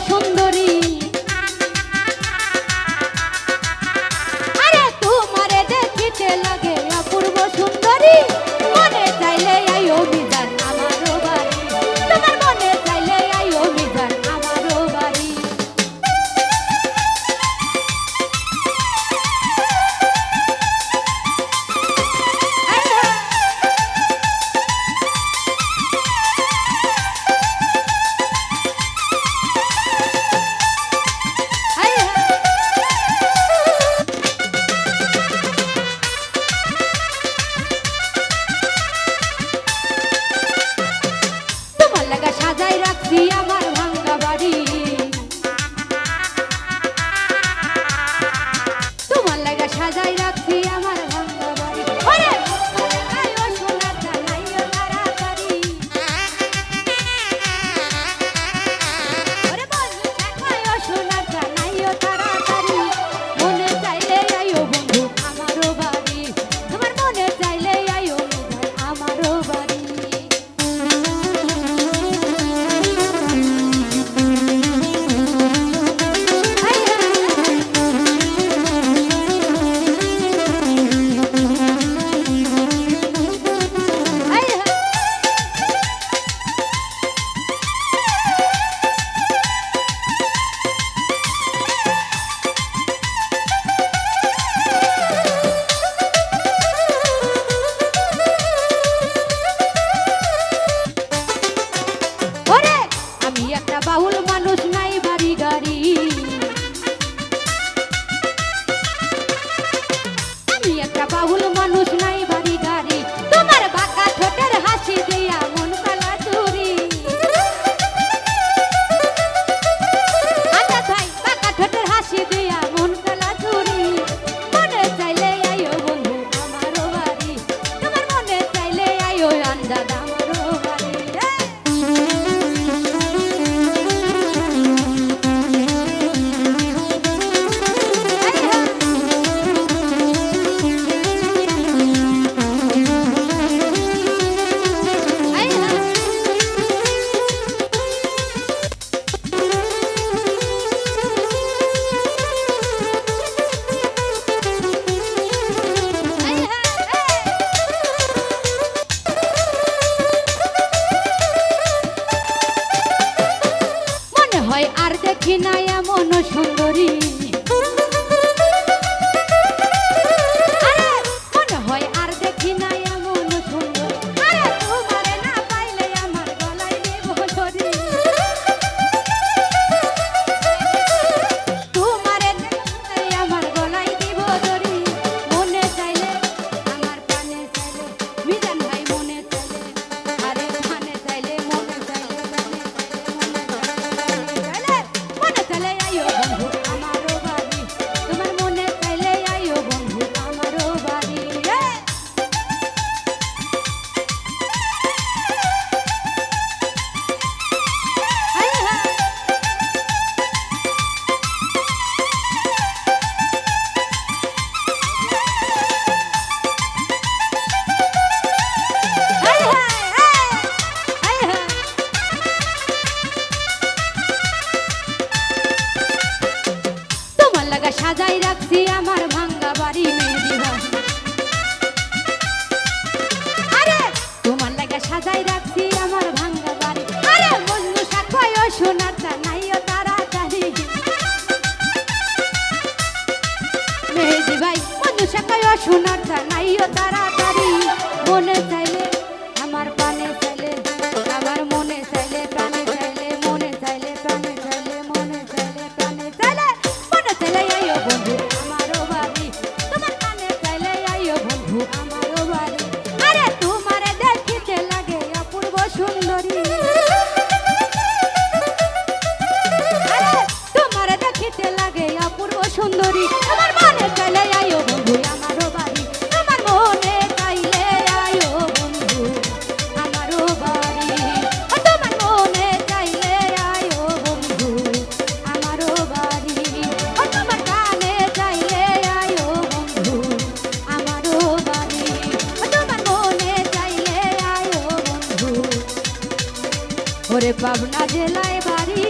সুন্দরী। আরে তোমারে দেখিতে লাগে অপূর্ব সুন্দরী, মনে চাইলে আইও মিজান আমারও বাড়ি, তোমার মনে চাইলে আইও মিজান আমারও বাড়ি। তোমার লাগা সাজাই রাখছি আমার ভাঙ্গা বাড়ি, তোমার লাগা সাজাই রাখছি আমার ভাঙ্গা বাড়ি। ওরে আইও সোনার জানাইও তাড়াতাড়ি, ওরে বন্ধু আইও সোনার জানাইও তাড়াতাড়ি, মনে চাইলে আইও বন্ধু আমারও বাড়ি, তোমার মনে চাইলে আইও মিজান আমারও বাড়ি। ওরে আমি একটা বাউল মানুষ, নাই বাড়ি গাড়ি, আমি একটা বাউল মানুষ, নাই বাড়ি গাড়ি, তোমার বাঁকা ঠোঁটের হাসি দিয়া মন কালা চুরি। আচ্ছা ভাই বাঁকা ঠোঁটের হাসি দিয়া মন কালা চুরি, মনে চাইলে আইও বন্ধু আমারও বাড়ি, তোমার মনে চাইলে আইও আন্দাজ আমারও বাড়ি। মনে হয় আর দেখি না এমন সুন্দরী, আরে মনে হয় আর দেখি না এমন সুন্দরী, আরে তোমারে না পাইলে আমার গলায় দেব ধরি, তোমারে না পাইলে আমার গলায় দেব ধরি, মনে চাইলে আমার প্রাণে চাইলে মিজান ভাই মনে চাইলে, আরে প্রাণে চাইলে মনে চাইলে প্রাণে চাইলে মনে চাইলে আইও বন্ধু আমারও বাড়ি, তোমার মনে চাইলে আইও বন্ধু আমারও বাড়ি। তোমার লাগা সাজাই রাখছি আমার ভাঙ্গা বাড়ি মেহেদি ভাই, আরে তোমার লাগা সাজাই রাখছি আমার ভাঙ্গা বাড়ি, আরে বন্ধু সাক্ষয় সোনার জানাইও তাড়াতাড়ি, মেহেদি ভাই বন্ধু সাক্ষয় সোনার জানাইও তাড়াতাড়ি, মনে চাইলে আমার প্রাণে চাইলে, আমার মনে চাইলে প্রাণে চাইলে, মনে চাইলে প্রাণে চাইলে, মনে চাইলে প্রাণে চাইলে, মনে চাইলে আইও বন্ধু আমারও বাড়ি, তোমার প্রাণে চাইলে আইও বন্ধু আমারও বাড়ি। আরে তোমারে দেখিতে লাগে অপূর্ব সুন্দরী, আরে তোমারে দেখিতে লাগে অপূর্ব সুন্দরী, তোমার মনে চাইলে আইও বন্ধু আমারও বাড়ি, তোমার মনে চাইলে আইও বন্ধু আমারও বাড়ি, তোমার মনে চাইলে আইও বন্ধু আমারও বাড়ি, তোমার কানে চাইলে আইও বন্ধু আমারও বাড়ি, তোমার মনে চাইলে আইও বন্ধু, ওরে পাবনা জেলায় বাড়ি।